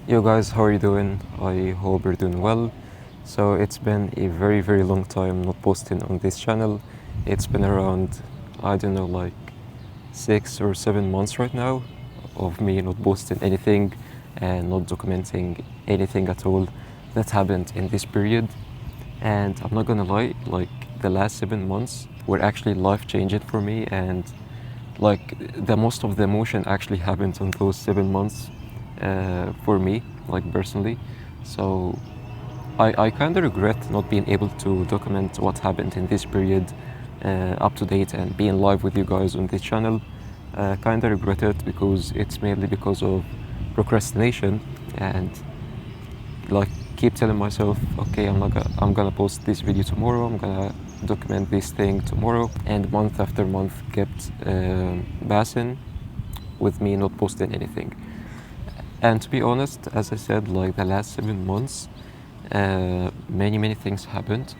Yo guys, how are you doing? I hope you're doing well. So it's been a very long time not posting on this channel. It's been around, I don't know, like 6 or 7 months right now of me not posting anything and not documenting anything at all that happened in this period. And I'm not gonna lie, like the last 7 months were actually life changing for me, and like the most of the emotion actually happened on those 7 months for me, like personally. So I kind of regret not being able to document what happened in this period up to date and being live with you guys on this channel. Kind of regret it because it's mainly because of procrastination and like keep telling myself, okay, I'm gonna post this video tomorrow, I'm gonna document this thing tomorrow, and month after month kept passing with me not posting anything. And to be honest, as I said, like the last 7 months, many things happened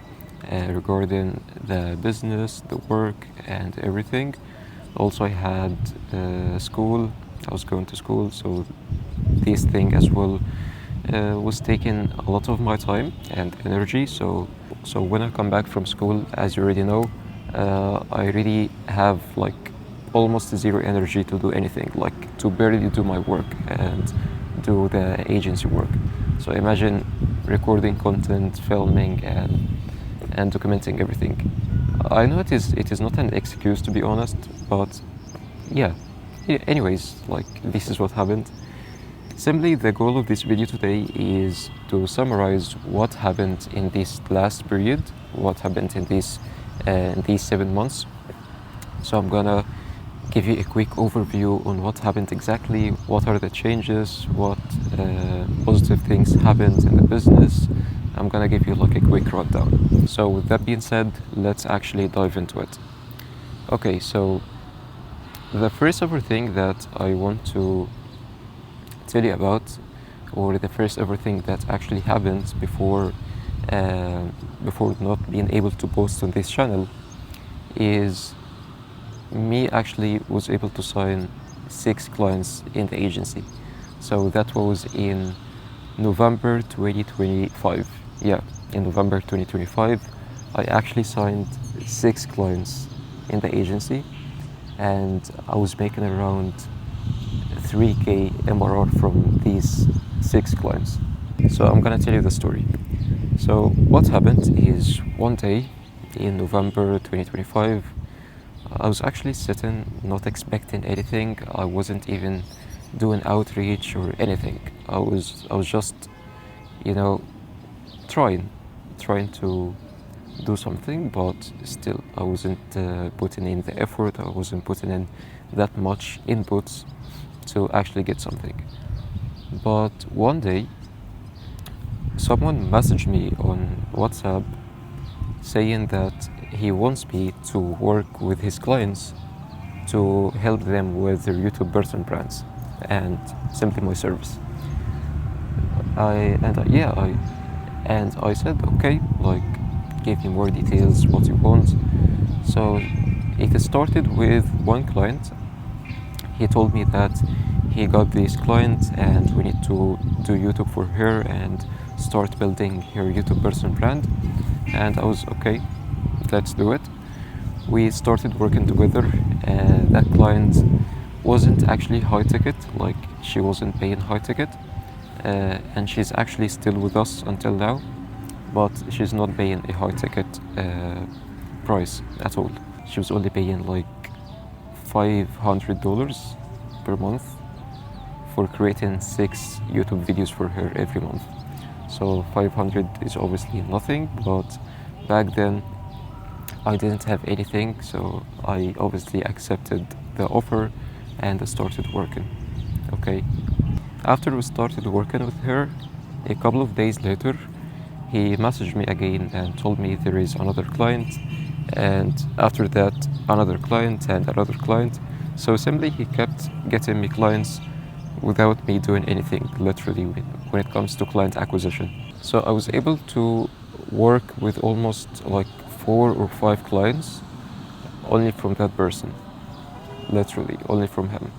regarding the business, the work, and everything. Also, I had school. I was going to school, so this thing as well was taking a lot of my time and energy. So when I come back from school, as you already know, I really have like almost zero energy to do anything, like to barely do my work and do the agency work. So imagine recording content, filming, and documenting everything. I know it is not an excuse, to be honest, but yeah. Anyways, like this is what happened. Simply, the goal of this video today is to summarize what happened in this last period, what happened in these 7 months. So I'm gonna give you a quick overview on what happened exactly, what are the changes, what positive things happened in the business. I'm gonna give you like a quick rundown. So with that being said, let's actually dive into it. Okay, so the first ever thing that I want to tell you about, or the first ever thing that actually happened before not being able to post on this channel, is me actually was able to sign 6 clients in the agency. So that was in November 2025. Yeah, in November 2025, I actually signed 6 clients in the agency, and I was making around 3K MRR from these 6 clients. So I'm gonna tell you the story. So what happened is one day in November 2025, I was actually sitting, not expecting anything. I wasn't even doing outreach or anything. I was just, you know, trying to do something, but still I wasn't putting in the effort. I wasn't putting in that much inputs to actually get something. But one day, someone messaged me on WhatsApp saying that he wants me to work with his clients to help them with their YouTube personal brands and simply my service. I said okay, like give me more details, what you want. So it started with one client. He told me that he got this client and we need to do YouTube for her and start building her YouTube personal brand. And I was okay, let's do it. We started working together. That client wasn't actually high ticket, like she wasn't paying high ticket, and she's actually still with us until now, but she's not paying a high ticket price at all. She was only paying like $500 per month for creating 6 YouTube videos for her every month. So 500 is obviously nothing, but back then I didn't have anything, so I obviously accepted the offer and I started working. Okay. After we started working with her, a couple of days later, he messaged me again and told me there is another client, and after that, another client and another client. So simply, he kept getting me clients without me doing anything, literally, when it comes to client acquisition. So I was able to work with almost like 4 or 5 clients only from that person, literally, only from him.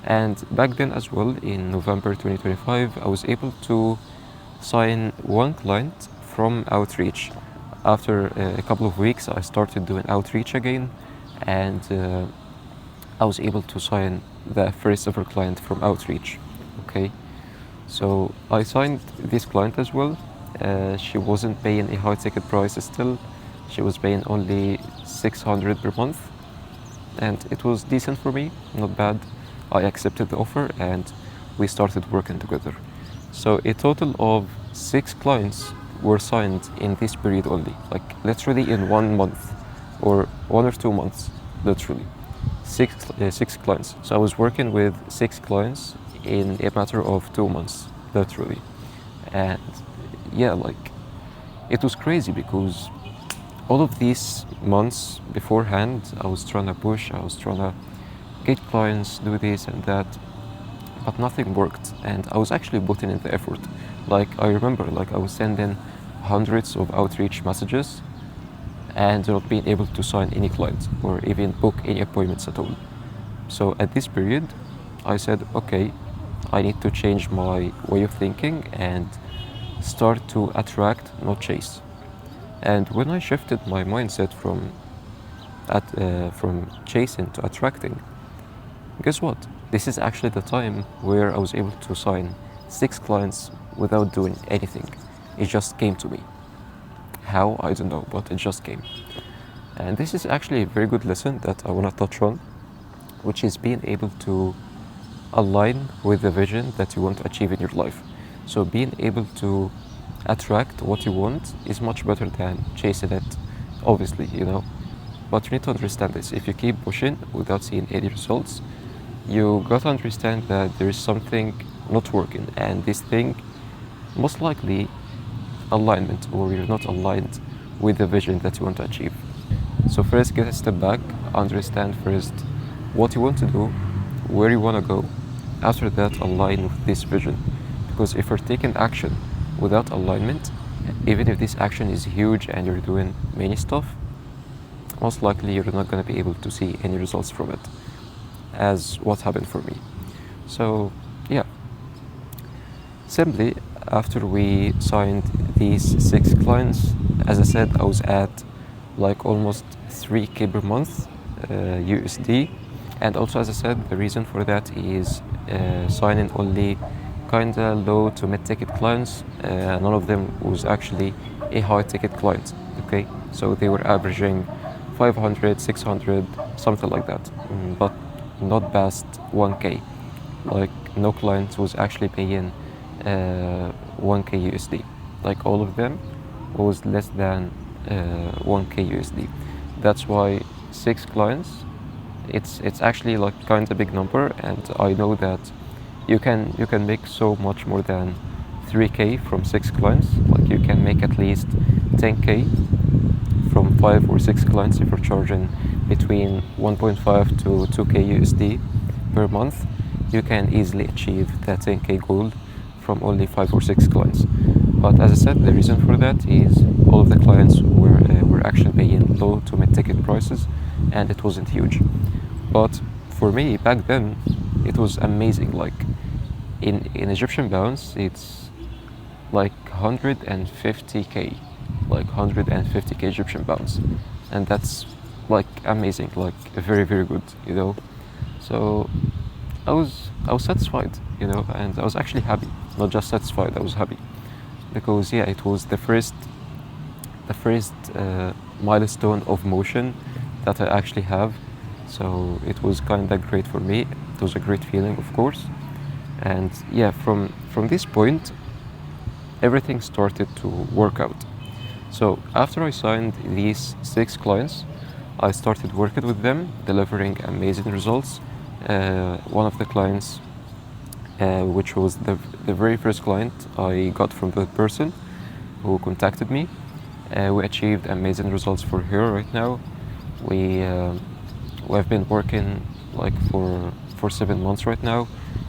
And back then as well, in November 2025, I was able to sign one client from outreach. After a couple of weeks, I started doing outreach again, and I was able to sign the first ever client from outreach. Okay, so I signed this client as well. She wasn't paying a high ticket price still. She was paying only 600 per month, and it was decent for me, not bad. I accepted the offer and we started working together. So a total of 6 clients were signed in this period only, like literally in 1 month or 1 or 2 months, literally. Six clients. So I was working with 6 clients in a matter of 2 months, literally. And yeah, like it was crazy because all of these months beforehand, I was trying to push, I was trying to get clients, do this and that, but nothing worked. And I was actually putting in the effort. Like I remember, like I was sending hundreds of outreach messages and not being able to sign any clients or even book any appointments at all. So at this period, I said, okay, I need to change my way of thinking and start to attract, not chase. And when I shifted my mindset from chasing to attracting, guess what? This is actually the time where I was able to sign 6 clients without doing anything. It just came to me. How? I don't know, but it just came. And this is actually a very good lesson that I want to touch on, which is being able to align with the vision that you want to achieve in your life. So being able to attract what you want is much better than chasing it, obviously, you know. But you need to understand this. If you keep pushing without seeing any results, you got to understand that there is something not working, and this thing most likely alignment, or you're not aligned with the vision that you want to achieve. So first get a step back, understand first what you want to do, where you want to go. After that, align with this vision. Because if you're taking action without alignment, even if this action is huge and you're doing many stuff, most likely you're not going to be able to see any results from it, as what happened for me. So yeah, simply after we signed these 6 clients, as I said, I was at like almost 3K per month USD. And also, as I said, the reason for that is signing only kinda low to mid-ticket clients. None of them was actually a high-ticket client. Okay, so they were averaging 500, 600, something like that, but not past 1K. Like no client was actually paying 1K USD. Like all of them was less than 1K USD. That's why 6 clients, it's actually like kind of a big number, and I know that you can make so much more than 3K from 6 clients. Like you can make at least 10K from 5 or 6 clients if you're charging between 1.5 to 2K USD per month. You can easily achieve that 10K goal from only 5 or 6 clients. But as I said, the reason for that is all of the clients were actually paying low to mid-ticket prices, and it wasn't huge. But for me back then, it was amazing. Like in Egyptian pounds, it's like 150K, like 150K Egyptian pounds, and that's like amazing, like very very good, you know. So I was satisfied, you know, and I was actually happy. Not just satisfied, I was happy because yeah, it was the first milestone of motion that I actually have. So it was kind of great for me. It was a great feeling, of course. And yeah, from this point, everything started to work out. So after I signed these 6 clients, I started working with them, delivering amazing results. One of the clients, which was the very first client I got from the person who contacted me, we achieved amazing results for her right now. We've been working like for 7 months right now,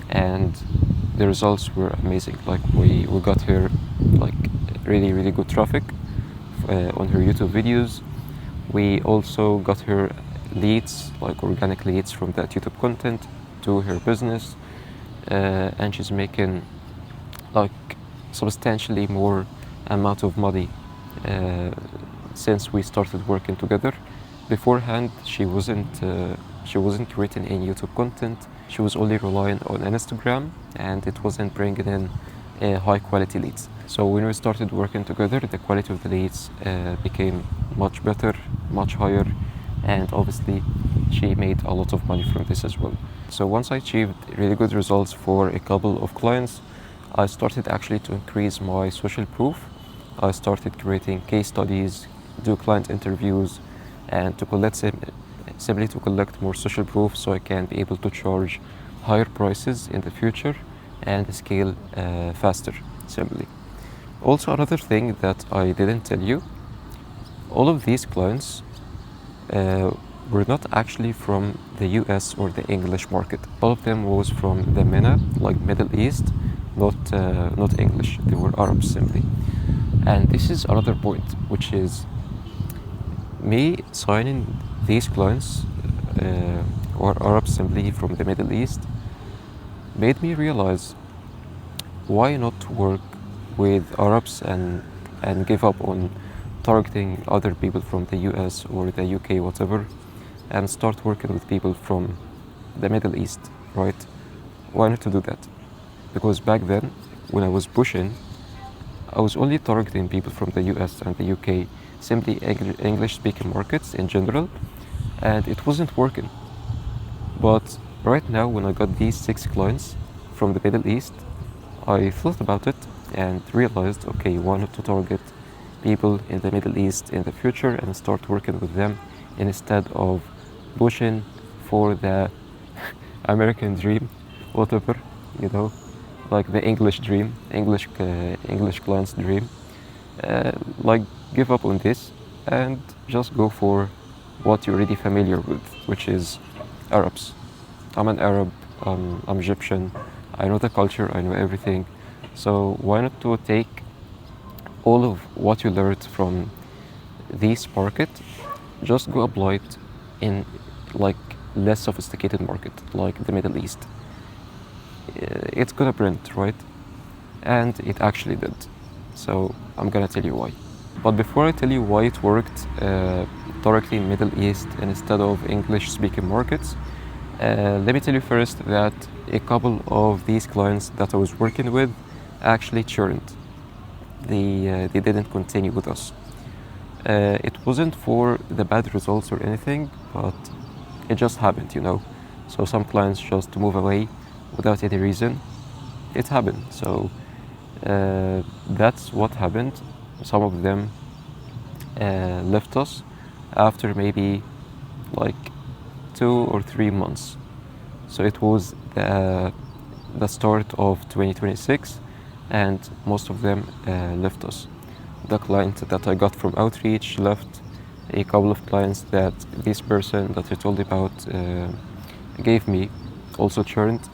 and the results were amazing. Like we got her like really really good traffic on her YouTube videos. We also got her leads, like organic leads from that YouTube content. to her business, and she's making like substantially more amount of money uh, since we started working together. Beforehand, she wasn't creating any YouTube content. She was only relying on Instagram, and it wasn't bringing in high quality leads. So when we started working together, the quality of the leads became much better, much higher, and obviously she made a lot of money from this as well. So once I achieved really good results for a couple of clients, I started actually to increase my social proof. I started creating case studies, do client interviews, and simply to collect more social proof so I can be able to charge higher prices in the future and scale faster, simply. Also, another thing that I didn't tell you, all of these clients were not actually from the US or the English market. All of them was from the MENA, like Middle East, not English. They were Arabs simply. And this is another point, which is me signing these clients or Arabs simply from the Middle East made me realize why not work with Arabs and give up on targeting other people from the US or the UK, whatever, and start working with people from the Middle East, right? Why not to do that? Because back then, when I was pushing, I was only targeting people from the US and the UK, simply English-speaking markets in general, and it wasn't working. But right now, when I got these 6 clients from the Middle East, I thought about it and realized, okay, why not to target people in the Middle East in the future and start working with them instead of pushing for the American dream, whatever, you know, like the English dream, English client's dream. Like give up on this and just go for what you're already familiar with, which is Arabs. I'm an Arab, I'm Egyptian, I know the culture, I know everything. So why not to take all of what you learned from this market, just go apply it in like less sophisticated market, like the Middle East. It's gonna print, right? And it actually did. So I'm gonna tell you why. But before I tell you why it worked directly in Middle East instead of English-speaking markets, let me tell you first that a couple of these clients that I was working with actually churned. They didn't continue with us. It wasn't for the bad results or anything, but it just happened, you know. So some clients just move away without any reason. It happened. So that's what happened. Some of them left us after maybe like 2 or 3 months. So it was the start of 2026, and most of them left us. The client that I got from outreach left. A couple of clients that this person that I told you about gave me also churned.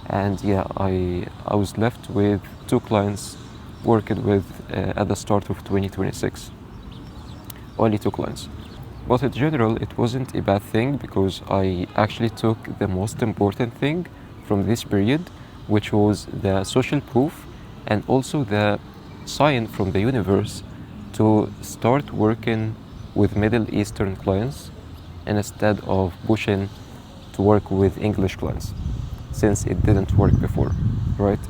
And yeah, I was left with 2 clients working with at the start of 2026. Only 2 clients. But in general, it wasn't a bad thing because I actually took the most important thing from this period, which was the social proof and also the sign from the universe to start working with Middle Eastern clients instead of pushing to work with English clients, since it didn't work before, right?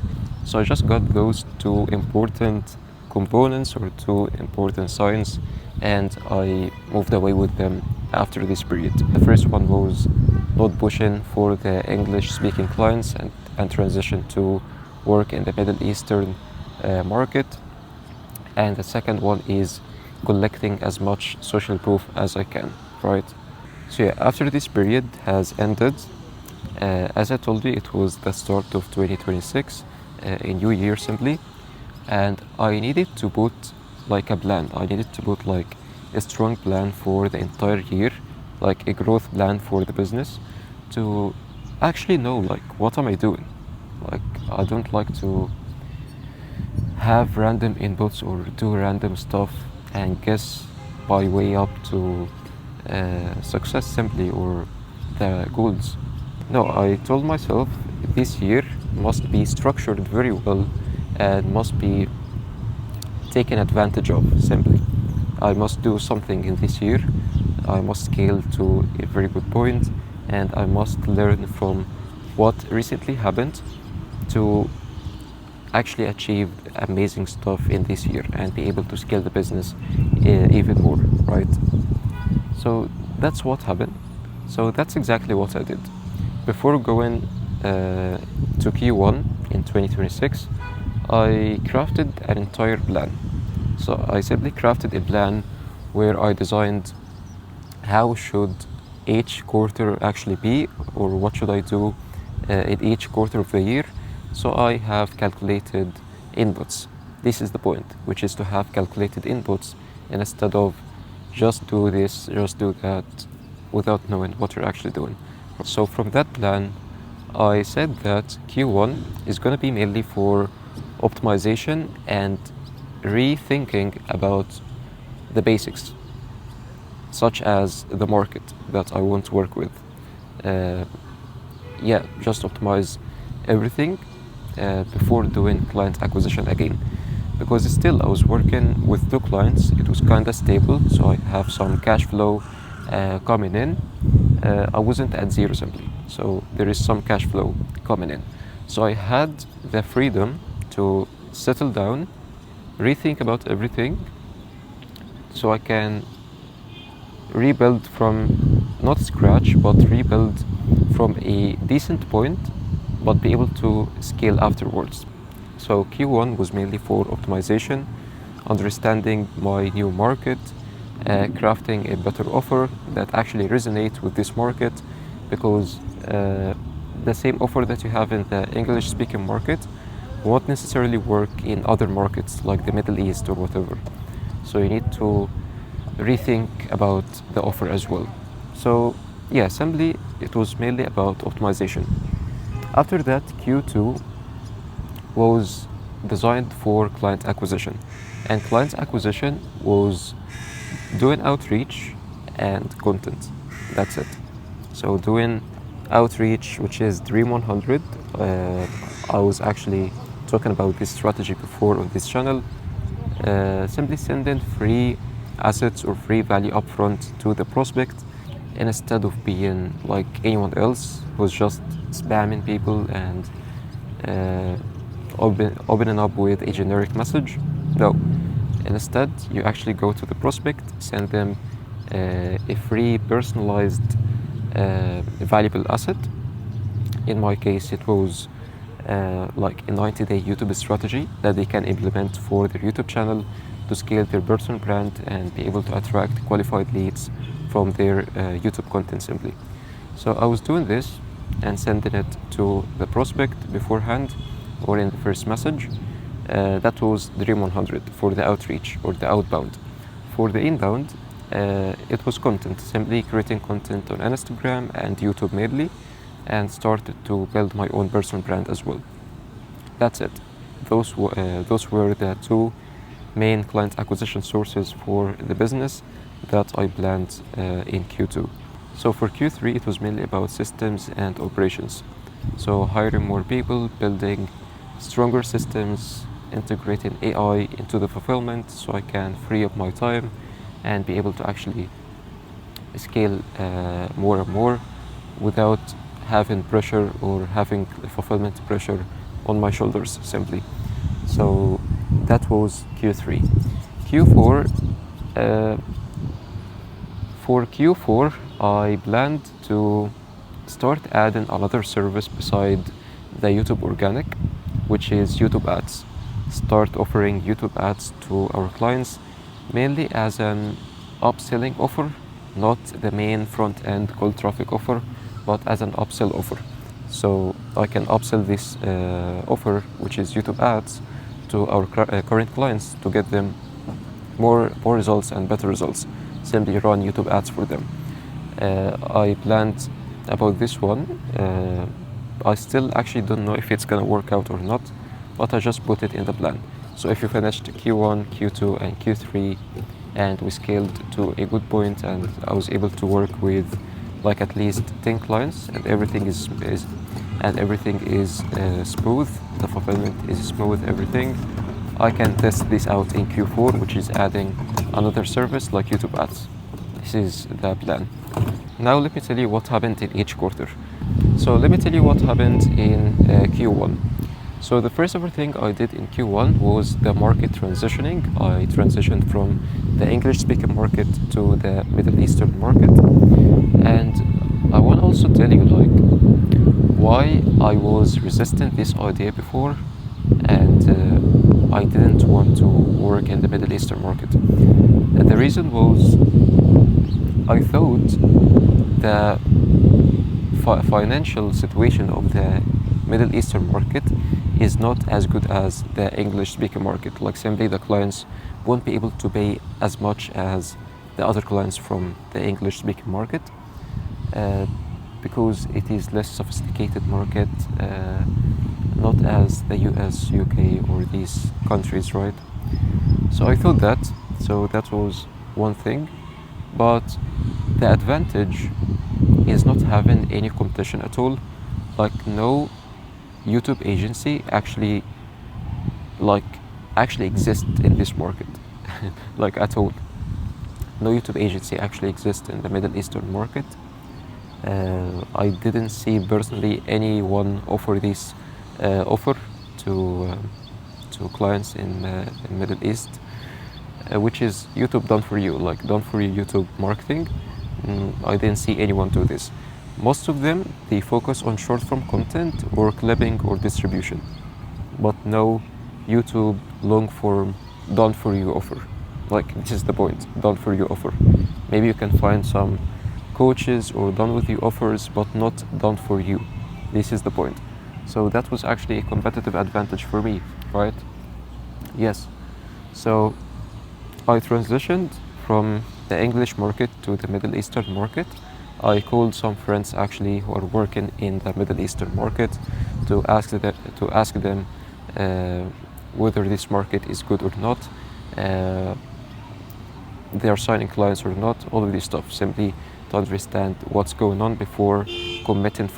So I just got those 2 important components or 2 important signs, and I moved away with them after this period. The first one was not pushing for the English-speaking clients and transition to work in the Middle Eastern market. And the second one is collecting as much social proof as I can, right? So yeah, after this period has ended, as I told you, it was the start of 2026, a new year simply, and I needed to put like a plan. I needed to put like a strong plan for the entire year, like a growth plan for the business, to actually know like what am I doing. Like I don't like to have random inputs or do random stuff and guess my way up to success simply or the goals. No, I told myself this year must be structured very well and must be taken advantage of simply. I must do something in this year. I must scale to a very good point, and I must learn from what recently happened to actually achieve amazing stuff in this year and be able to scale the business even more, right? So that's what happened. So that's exactly what I did. Before going to Q1 in 2026, I crafted an entire plan. So I simply crafted a plan where I designed how should each quarter actually be, or what should I do in each quarter of the year. So I have calculated inputs. This is the point, which is to have calculated inputs instead of just do this, just do that, without knowing what you're actually doing. So from that plan, I said that Q1 is going to be mainly for optimization and rethinking about the basics, such as the market that I want to work with. Uh, yeah, just optimize everything before doing client acquisition again. Because still I was working with 2 clients, it was kind of stable, so I have some cash flow coming in. I wasn't at zero simply, so there is some cash flow coming in. So I had the freedom to settle down, rethink about everything, so I can rebuild from not scratch, but rebuild from a decent point, but be able to scale afterwards. So Q1 was mainly for optimization, understanding my new market, crafting a better offer that actually resonates with this market, because the same offer that you have in the English speaking market won't necessarily work in other markets like the Middle East or whatever. So you need to rethink about the offer as well. So yeah, simply it was mainly about optimization. After that, Q2 was designed for client acquisition, and client acquisition was doing outreach and content. That's it. So doing outreach, which is Dream 100. I was actually talking about this strategy before on this channel. Simply sending free assets or free value upfront to the prospect instead of being like anyone else who's just spamming people and opening up with a generic message. No, instead you actually go to the prospect, send them a free personalized valuable asset. In my case, it was like a 90-day YouTube strategy that they can implement for their YouTube channel to scale their personal brand and be able to attract qualified leads from their YouTube content simply. So I was doing this and sending it to the prospect beforehand or in the first message. That was Dream 100 for the outreach or the outbound. For the inbound, it was content, simply creating content on Instagram and YouTube mainly, and started to build my own personal brand as well. That's it. Those were the 2 main client acquisition sources for the business that I planned in Q2. So for Q3, it was mainly about systems and operations. So hiring more people, building stronger systems, integrating AI into the fulfillment so I can free up my time and be able to actually scale more and more without having pressure or having fulfillment pressure on my shoulders simply. So that was Q3. Q4, for Q4, I planned to start adding another service beside the YouTube organic, which is YouTube ads. Start offering YouTube ads to our clients mainly as an upselling offer, not the main front end cold traffic offer, but as an upsell offer. So I can upsell this offer, which is YouTube ads, to our current clients to get them more results and better results. Simply run YouTube ads for them. I planned about this one. I still actually don't know if it's gonna work out or not, but I just put it in the plan. So if you finished Q1, Q2, and Q3, and we scaled to a good point, and I was able to work with like at least 10 clients, and everything is smooth. The fulfillment is smooth, everything. I can test this out in Q4, which is adding another service like YouTube ads. This is the plan. Now let me tell you what happened in each quarter. So let me tell you what happened in Q1. So the first ever thing I did in Q1 was the market transitioning. I transitioned from the English speaking market to the Middle Eastern market. And I want to also tell you like why I was resistant this idea before, and I didn't want to work in the Middle Eastern market. And the reason was I thought the financial situation of the Middle Eastern market is not as good as the English speaking market. Like simply the clients won't be able to pay as much as the other clients from the English speaking market, because it is less sophisticated market, not as the US, UK or these countries, right? So I thought that, so that was one thing. But the advantage is not having any competition at all. Like no YouTube agency actually exists in this market. Like at all. No YouTube agency actually exists in the Middle Eastern market. I didn't see personally anyone offer this offer to clients in Middle East, which is YouTube done for you, like done for you YouTube marketing. I didn't see anyone do this. Most of them, they focus on short form content or clipping or distribution, but no YouTube long form done for you offer. Like this is the point, done for you offer. Maybe you can find some coaches or done with you offers, but not done for you. This is the point. So that was actually a competitive advantage for me, right? Yes. So I transitioned from the English market to the Middle Eastern market. I called some friends actually who are working in the Middle Eastern market to ask them whether this market is good or not, they are signing clients or not, all of this stuff, simply to understand what's going on before committing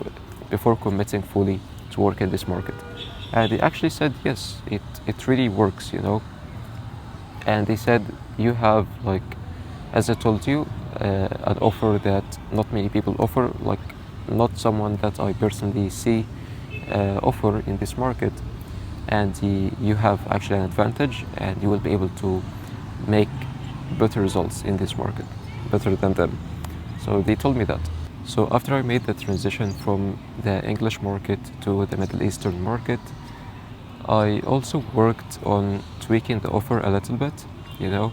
fully to work in this market. And they actually said yes, it really works, you know. And they said you have, like, as I told you, an offer that not many people offer, like not someone that I personally see offer in this market, and you have actually an advantage, and you will be able to make better results in this market, better than them. So they told me that. So after I made the transition from the English market to the Middle Eastern market, I also worked on tweaking the offer a little bit, you know,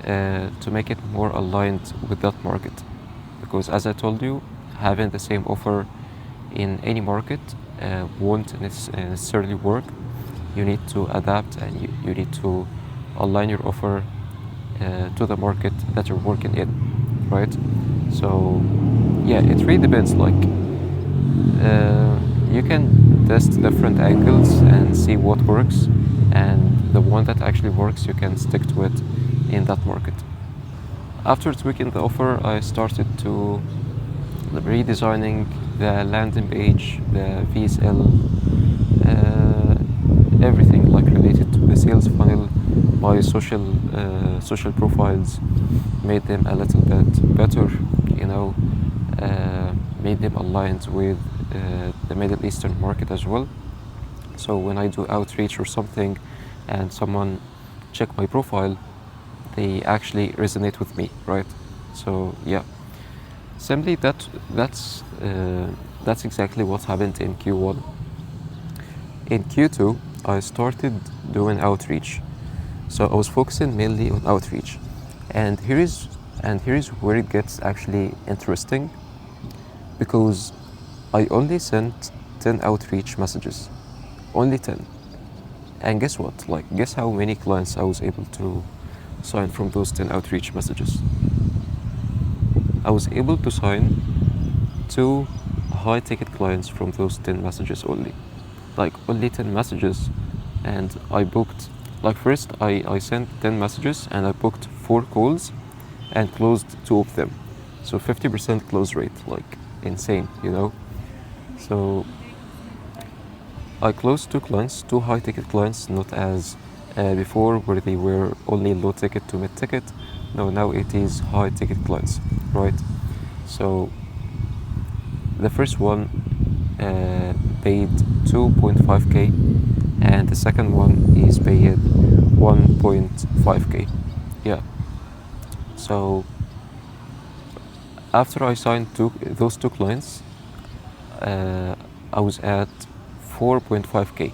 to make it more aligned with that market. Because as I told you, having the same offer in any market won't necessarily work. You need to adapt, and you need to align your offer to the market that you're working in, right? So yeah, it really depends. Like you can test different angles and see what works, and the one that actually works, you can stick to it in that market. After tweaking the offer, I started to redesigning the landing page, the VSL, everything like related to the sales funnel, my social profiles, made them a little bit better, you know, made them aligned with the Middle Eastern market as well. So when I do outreach or something and someone check my profile, they actually resonate with me, right? So yeah, simply that's exactly what happened in Q1. In Q2, I started doing outreach. So I was focusing mainly on outreach, and here is where it gets actually interesting, because I only sent 10 outreach messages, only 10. And guess what? Like, guess how many clients I was able to sign from those 10 outreach messages? I was able to sign 2 high-ticket clients from those 10 messages only. Like, only 10 messages, and I booked, like, first I sent 10 messages and I booked 4 calls and closed 2 of them. So 50% close rate, like insane, you know. So I closed two clients, two high ticket clients, not as before where they were only low ticket to mid ticket. No, now it is high ticket clients, right? So the first one paid 2.5k, and the second one is paid 1.5k. Yeah. So after I signed those two clients, I was at 4.5k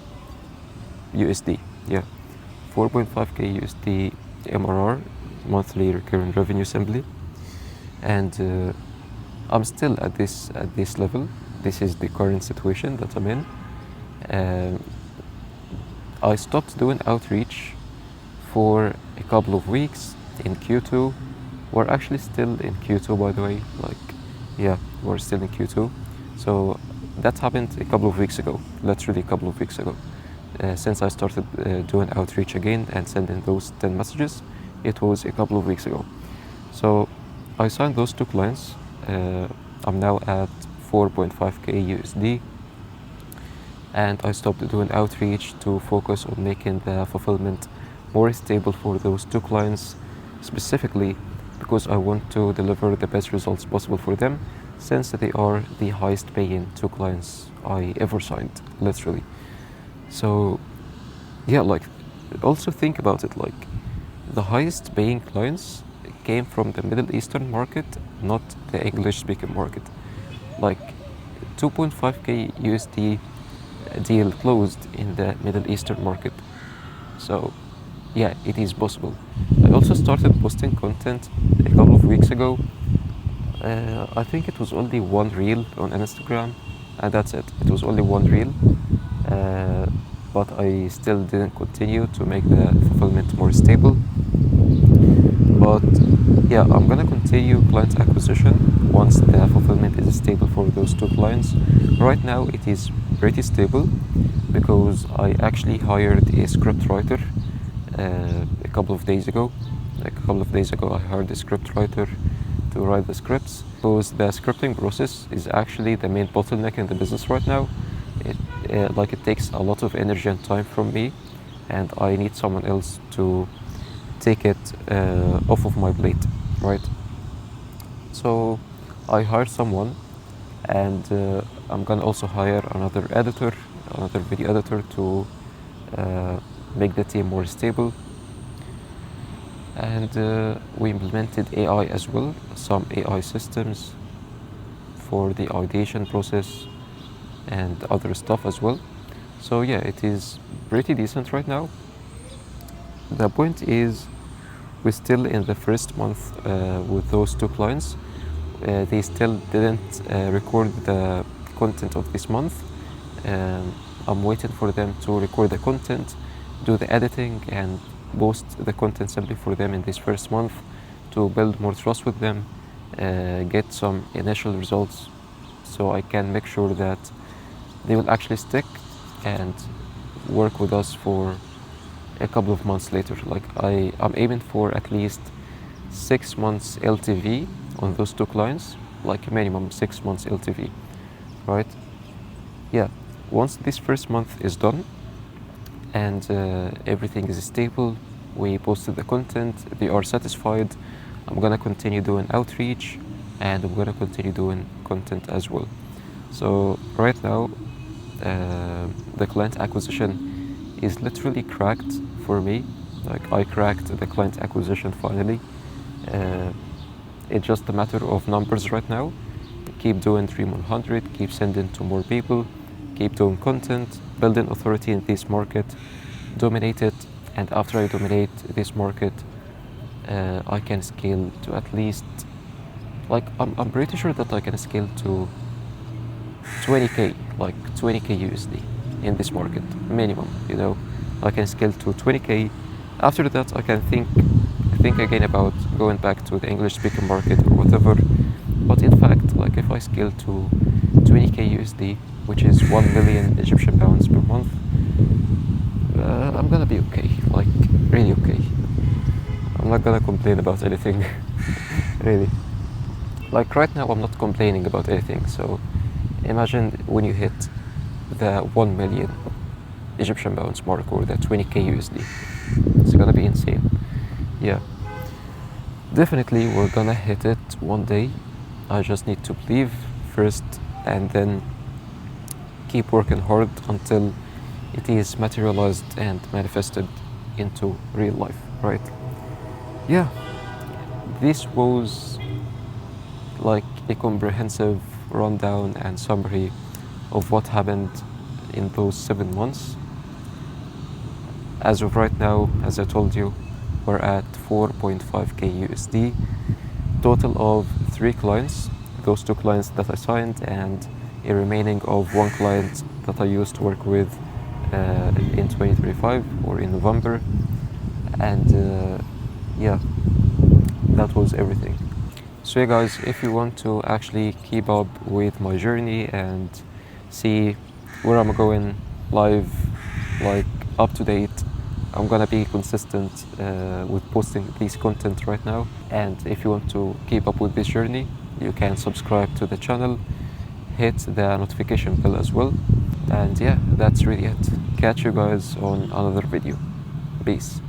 USD. Yeah, 4.5k USD MRR, monthly recurring revenue simply, and I'm still at this level. This is the current situation that I'm in. I stopped doing outreach for a couple of weeks in Q2. We're actually still in Q2, by the way. Like, yeah, we're still in Q2. So that happened a couple of weeks ago, literally a couple of weeks ago. Since I started doing outreach again and sending those 10 messages, it was a couple of weeks ago. So I signed those two clients. I'm now at 4.5k USD, and I stopped doing outreach to focus on making the fulfillment more stable for those two clients, specifically because I want to deliver the best results possible for them, since they are the highest paying two clients I ever signed, literally. So yeah, like, also think about it, like, the highest paying clients came from the Middle Eastern market, not the English speaking market. Like, 2.5k USD deal closed in the Middle Eastern market. So yeah, it is possible. I also started posting content a couple of weeks ago. I think it was only one reel on Instagram, and that's it. It was only one reel, but I still didn't continue to make the fulfillment more stable. But yeah, I'm gonna continue client acquisition once the fulfillment is stable for those two clients. Right now it is pretty stable because I actually hired a script writer a couple of days ago. Like, a couple of days ago, I hired a script writer to write the scripts, because the scripting process is actually the main bottleneck in the business right now. It takes a lot of energy and time from me, and I need someone else to take it off of my plate, right? So I hired someone, and I'm gonna also hire another editor, another video editor, to make the team more stable. And we implemented AI as well, some AI systems for the ideation process and other stuff as well. So yeah, it is pretty decent right now. The point is, we're still in the first month with those two clients. They still didn't record the content of this month. I'm waiting for them to record the content, do the editing, and post the content simply for them in this first month to build more trust with them, get some initial results, so I can make sure that they will actually stick and work with us for a couple of months later. Like, I'm aiming for at least 6 months LTV on those two clients, like minimum 6 months LTV, right? Yeah, once this first month is done and everything is stable, we posted the content, they are satisfied, I'm gonna continue doing outreach, and I'm gonna continue doing content as well. So right now, the client acquisition is literally cracked for me. Like, I cracked the client acquisition finally. It's just a matter of numbers right now. Keep doing Dream 100, keep sending to more people, keep doing content, building authority in this market, dominate it, and after I dominate this market, I can scale to at least, like, I'm pretty sure that I can scale to 20k, like 20k USD in this market, minimum, you know. I can scale to 20k. After that, I can think again about going back to the English speaking market or whatever. But in fact, like, if I scale to 20k USD, which is 1 million Egyptian pounds per month, I'm gonna be okay, like, really okay. I'm not gonna complain about anything, really. Like right now, I'm not complaining about anything. So imagine when you hit the 1 million Egyptian pounds mark or the 20k USD. It's gonna be insane. Yeah, definitely we're gonna hit it one day. I just need to believe first and then keep working hard until it is materialized and manifested into real life, right? Yeah, this was like a comprehensive rundown and summary of what happened in those 7 months. As of right now, as I told you, we're at 4.5k USD, total of 3 clients, those 2 clients that I signed and a remaining of 1 client that I used to work with in 2025 or in November. And yeah, that was everything. So yeah guys, if you want to actually keep up with my journey and see where I'm going live, like up to date, I'm gonna be consistent with posting this content right now. And if you want to keep up with this journey, you can subscribe to the channel, hit the notification bell as well. And yeah, that's really it. Catch you guys on another video. Peace.